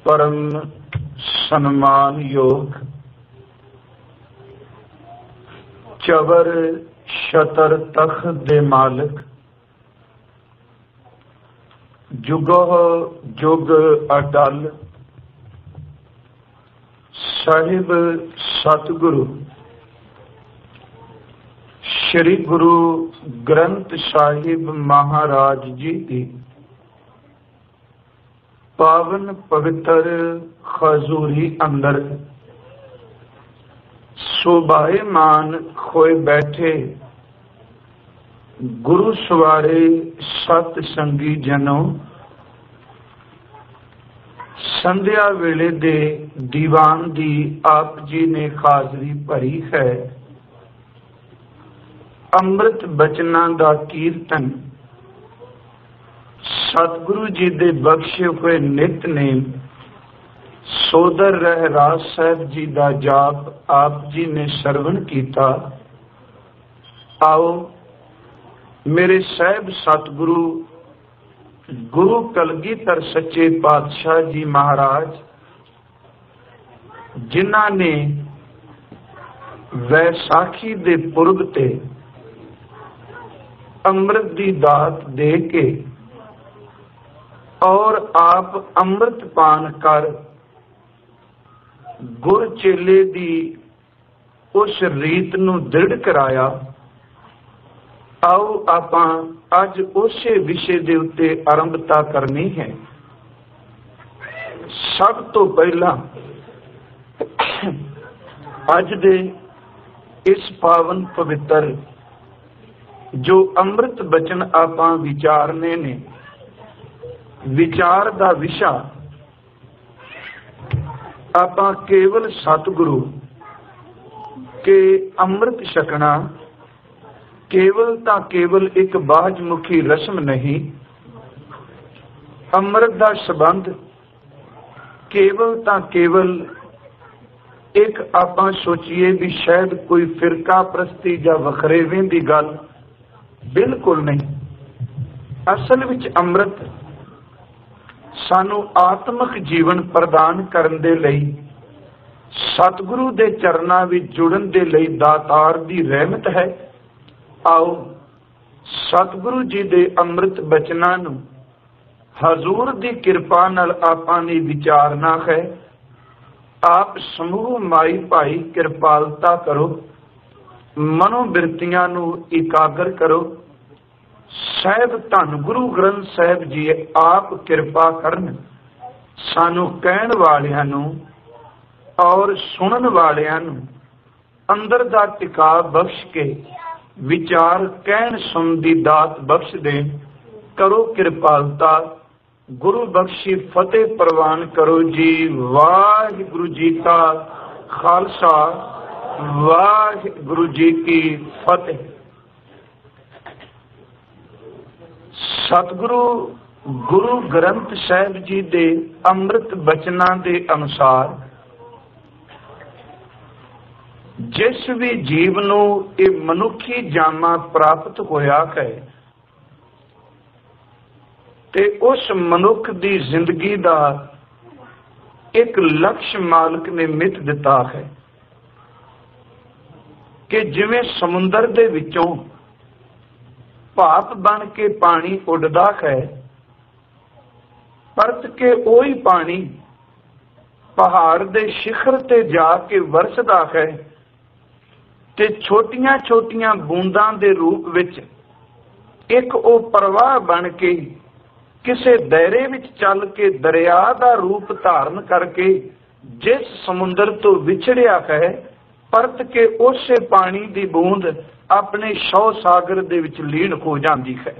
परम सन्मान योग चबर शतर तख दे मालिक जुगो जुग अटल साहिब सतगुरु श्री गुरु ग्रंथ साहिब महाराज जी की पावन पवित्र खजूरी अंदर शोभायमान खोए बैठे गुरु सवारे सत संगी जनों, संध्या वेले दे दीवान दी आप जी ने हाजरी भरी है। अमृत बचना दा कीर्तन सतगुरु जी दे बख्शे हुए नितनेम सोदर रहराज साहब जी दा जाप आप जी ने सरवण कीता। आओ मेरे साहब सतगुरु गुरु कलगीधर सच्चे पातशाह जी महाराज, जिन्हां ने वैसाखी दे पुरब ते अमृत दी दात दे के और आप अमृत पान कर गुर चेले दी उस रीत नूं दृढ़ कराया। आओ आपां अज उसे विषय दे उत्ते आरंभता करनी है। सब तो पहला अज दे इस पावन पवित्र जो अमृत बचन आपां विचारने ने, विचार दा विषा आपां केवल सतगुरु के अमृत छकना केवल ता केवल एक बाजमुखी रस्म नहीं, अमृत दा संबंध केवल ता केवल एक आपां सोचिए भी शायद कोई फिरका प्रस्ती या वखरेवें दी गल बिल्कुल नहीं। असल विच अमृत सानू आत्मक जीवन प्रदान करन दे लई, सतगुरु दे चरनां विच जुड़न दे लई दातार दी रहमत है। आओ सतगुरु जी दे अमृत बचनां नूं हजूर दी किरपा नाल आपां ने विचारना है। आप समूह माई भाई किरपालता करो, मनोबिरतियां नूं इकागर करो। साहिब धन गुरु ग्रंथ साहिब जी आप किरपा करन सानू कहण वालियां नूं और सुनन वालियां नूं अंदर दा टिका बख्श के विचार कहण सुन दी दात बख्श दे। करो किरपालता, गुरु बख्शी फतेह प्रवान करो जी। वाहिगुरु जी का खालसा, वाहिगुरु जी की फतेह। सतगुरु गुरु ग्रंथ साहिब जी दे अमृत बचनां दे अनुसार जिस भी जीव नूं ये मनुखी जामा प्राप्त होया है ते उस मनुख दी जिंदगी दा एक लक्ष्य मालिक ने मित दिता है कि जिवें समुंदर दे विचों भाप बन के पानी उड़दा है, परत के ओही पानी पहाड़ दे शिखर ते जाके वरसदा है ते छोटियां छोटियां बूंदां दे रूप विच एक ओ प्रवाह बन के किसे दायरे विच चल के दरिया दा रूप धारण करके जिस समुंदर तो विछड़िया है, परत के उसे पानी दी बूंद अपने शौ सागर दे विच लीन हो जाती है।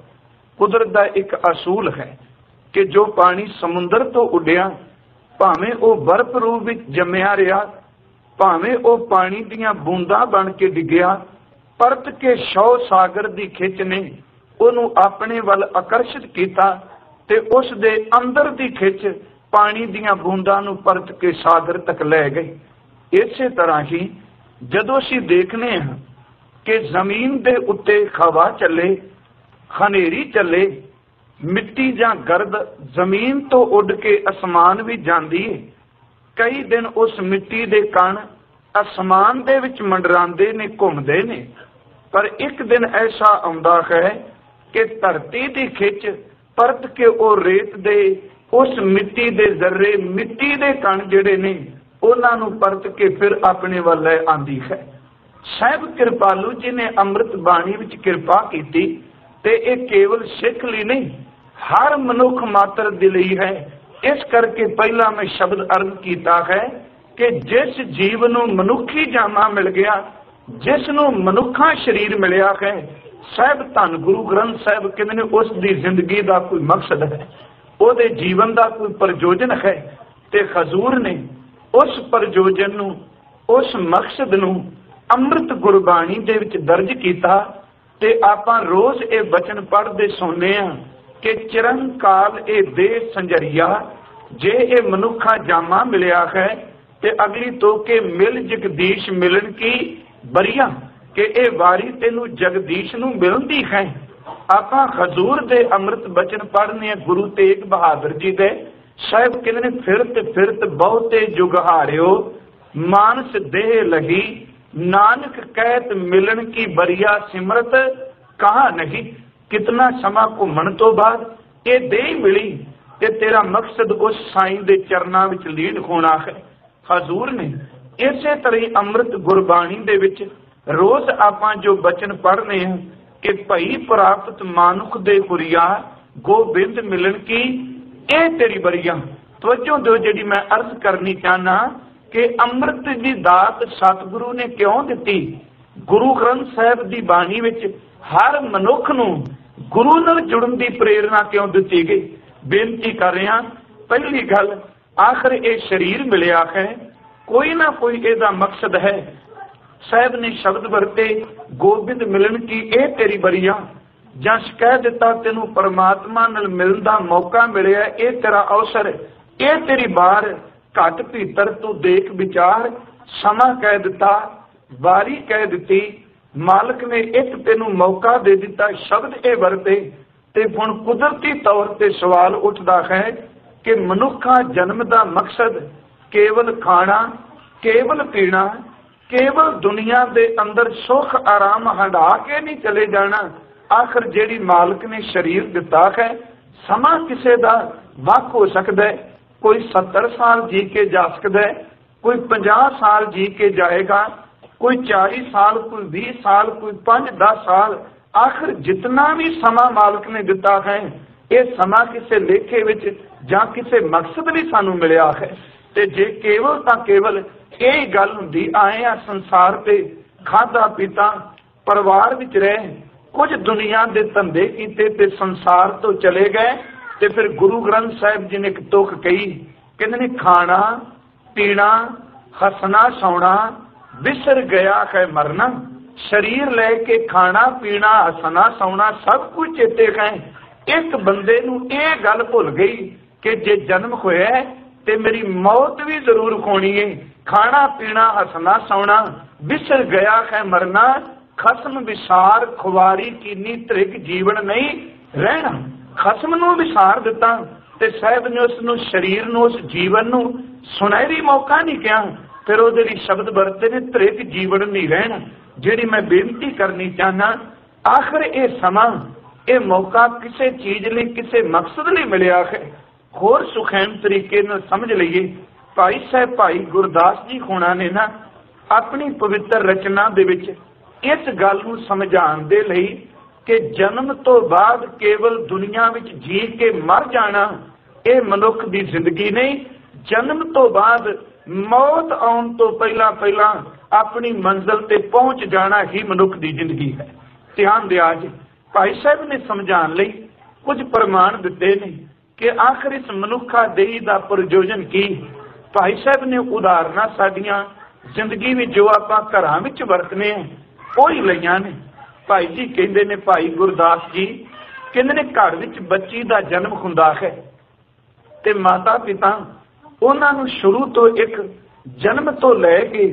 कुदरत दा एक असूल है कि जो पानी समुंदर तो उड़िया, भावें वो बर्फ रूप विच जम्मिया रहा, भावें वो पानी दियां बूंदां बन के डिग्गिया, परत के शौ सागर दी खिच ने उहनूं अपने वल आकर्षित कीता ते उस दे अंदर दी खिच पानी दियां बूंदां नूं परत के सागर तक लै गई। इसे तरह ही जदों असीं देखने हां कि जमीन दे उत्ते हवा चले, खनेरी चले, मिट्टी जां गर्द जमीन तो उड़ के आसमान भी जाती है। कई दिन उस मिट्टी दे कण आसमान दे विच मंडरांदे ने, घुमदे ने, पर एक दिन ऐसा आउंदा है कि धरती दी खिच परत के ओ रेत दे उस मिट्टी दे जर्रे, मिट्टी दे कण जिहड़े ने उन्हां नूं परत के फिर अपने वल लै आंदी है। साहिब कृपालू जी ने अमृत बाणी विच किरपा कीती ते इह केवल सिख लई नहीं, हर मनुख मात्र दे लई है। इस करके पहला मैं शब्द अर्ज कीता है कि जिस जीव नूं मनुखी जामा मिल गया, जिस नूं मनुखा शरीर मिलिया है, साहिब धन गुरु ग्रंथ साहिब कहते ने उस दी जिंदगी का कोई मकसद है, ਉਹਦੇ जीवन का कोई प्रयोजन है। ते हजूर ने उस प्रयोजन नूं, उस मकसद नूं अमृत गुरबाणी दे विच दर्ज कीता। ते आपां रोज ये बचन पढ़ते सुनने हैं कि चिरंकाल ए देह संजरिया, जे ए मनुखा जामा मिलिया है ते अगली तो के मिल जगदीश मिलन की बरिया, कि ए वारी तेनू जगदीश नूं मिलदी है। आपां हजूर दे अमृत बचन पढ़ने गुरु तेग बहादुर जी दे। साहिब कहते फिरत फिरत बहुते जुग हारियो, मानस देह लही, नानक कहत मिलन की बरिया सिमरत कहा नहीं। कितना समा घूमन तो बाद ये देह मिली ते तेरा मकसद उस साईं दे चरना विच लीन होना है। हजूर ने इसे तरह अमृत गुरबाणी दे विच रोज आपां जो बचन पढ़ने हैं कि भई प्राप्त मानुख दे हुरिया, गोबिंद मिलन की ए तेरी बरिया। तवज्जो दो, जिहड़ी मैं अर्ज करनी चाहना कि अमृत दी दात सतगुरु ने क्यों दिती। गुरु ग्रंथ साहिब दी बाणी विच हर मनुख नूं गुरु नाल जुड़न दी प्रेरणा क्यों दिती गई। बेनती कर रहा, पहली गल, आखिर ये शरीर मिलिया है, कोई ना कोई इहदा मकसद है। साहिब ने शब्द वरते गोबिंद मिलन की ए तेरी बरिया, जस कह दिता तेनू परमात्मा नाल मिलन दा मौका मिलिया, ए तेरा अवसर, ए तेरी बार, घट भीतर तू देख विचार। समा कह दिता, वारी कह दी, मालिक ने एक तेनू मौका दे दिता। शब्द ए वरते ते हुण कुदरती तौर ते सवाल उठदा है कि मनुखा जन्म दा मकसद केवल खाना, केवल पीना, केवल दुनिया दे अंदर सुख आराम हंडा के नहीं चले जाना। आखिर जेड़ी मालिक ने शरीर दिता है, समा किसे दा वक हो सकता है। कोई 70 साल जी के जा सकता है, कोई 50 साल जी के जाएगा, कोई 40 साल, कोई 20 साल, कोई 5-10 साल। आखिर जितना भी समा मालिक ने दिता है, ये समा किसे लेखे विच जां किसे मकसद भी सानू मिलिया है। ते जे केवल तां केवल यही गल हुंदी, आए आ संसार ते, खादा पीता, परिवार विच रहे, कुछ दुनिया दे धंधे कीते ते संसार तो चले गए। ते फिर गुरु ग्रंथ साहिब जी ने एक तुक कही, कहंदे ने खाना पीना, हसना सौना, विसर गया है मरना। शरीर लेके खाना पीना, हसना सौना सब कुछ चेते है। एक बंदे नूं ये गल भुल गई कि जे जन्म होया ते मेरी मौत भी जरूर होनी है। खाना पीना, हसना सौना, विसर गया है मरना, खसम विसार खुवारी कीनी त्रिक जीवन नहीं रहना। खसम नूं विसार दिता ते साहिब ने उसनूं शरीर नूं, उस जीवन नूं सुनहरी मौका नहीं किया। फिर वो जिहड़ी शब्द वरते ने त्रिक जीवन नहीं रहना। जिहड़ी मैं बेनती करनी चाहना, आखिर ये समा, ये मौका किसी चीज लई, किसी मकसद लई मिलिया है। होर सुखैन तरीके नाल समझ लईए। भाई साहब भाई गुरदास जी होना ने ना अपनी पवित्र रचना दे विच इस गल नूं समझाउण दे लई कि जन्म तो बाद केवल दुनिया विच जी के मर जाना ये मनुख दी जिंदगी नहीं। जन्म तो बाद मौत आउण तो पहला पहला अपनी मंजिल ते पहुंच जाना ही मनुख दी जिंदगी है। ध्यान दिया जी, भाई साहब ने समझाने लई कुछ प्रमाण दिते ने कि आखिर इस मनुखा देही दा प्रयोजन की। भाई साहब ने उदाहरणा साडियां जिंदगी में जो आपां घरां विच वरतने ओही लईआं ने। भाई जी कहंदे ने, भाई गुरदास जी कहंदे ने, घर विच बच्ची दा जन्म हुंदा है ते माता पिता उन्हां नूं शुरू तो एक जन्म तो लैके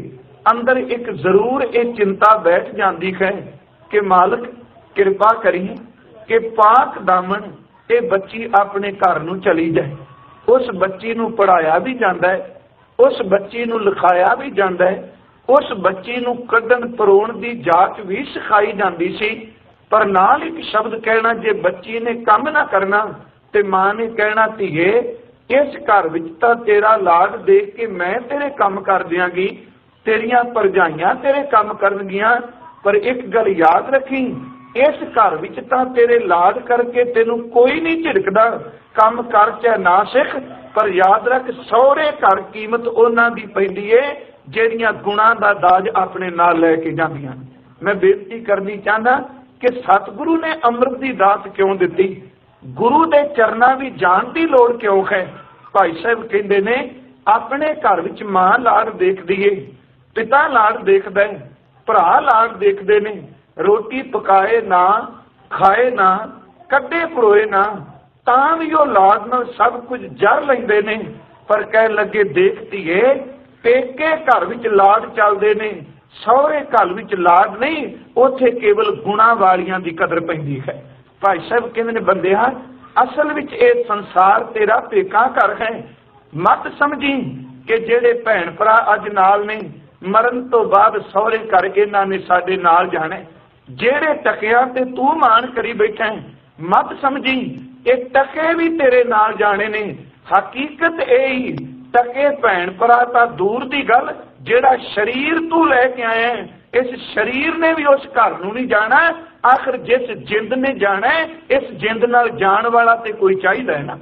अंदर एक जरूर एक चिंता बैठ जाती है कि मालिक कृपा करी कि पाक दामन ये बच्ची अपने घर नूं चली जाए, उस बच्ची नूं पढ़ाया भी जाता है, उस बच्ची नूं लिखाया भी जाता है, उस बच्ची नूं कड्ढण परोण की जाच भी सिखाई जाती सी। पर नाल एक शब्द कहना, जे बच्ची ने काम ना करना ते मां ने कहना, धीए इस घर विच तां तेरा लाड देख के मैं तेरे काम कर दियांगी, तेरियां भरजाइयां तेरे काम करनगियां, पर एक गल याद रखी, इस घर विच तां तेरे लाड करके तेनू कोई नहीं झिड़कदा, काम कर चाहे ना सिख, पर याद रख सौहरे घर कीमत उन्हां दी पैंदी है ਜਿਹੜੀਆਂ गुणां दा दाज अपने नाल लैके जांदियां। मैं बेनती करनी चाहना कि सतगुरु ने अमृत की दात क्यों दी, गुरु के चरणा भी जान की लोड़ क्यों है। भाई साहब कहते ने अपने घर विच मां लाड़ देखदी है, पिता लाड़ देखदा है, भरा लाड़ देखते ने, रोटी पकाए ना खाए ना कड्डे परोए ना तां भी वो लाड़ नाल सब कुछ जर लैंदे ने, पर कह लगे देखती है पेके घर विच लाड़ चलते ने, सौहरे घर विच लाड़ नहीं, उथे केवल गुणा वालियां दी कदर पैंदी है। भाई साहब कहते ने बंदिया असल विच ये संसार तेरा पेका घर है, मत समझी कि जेड़े भैन भरा अज नाल ने मरण तो बाद सौहरे घर इन्हां ने साडे नाल जाना, जेड़े टकिया ते तू मान करी बैठा है, मत समझी ये टके भी तेरे नाल जाने ने। हकीकत यही टके भैन भरा तां दूर दी गल, जेड़ा शरीर तू लैके आया है, इस शरीर ने भी उस घर नूं नहीं जाना। आखिर जिस जिंद ने जाना है, इस जिंद नाल जान वाला ते कोई चाहिदा है ना।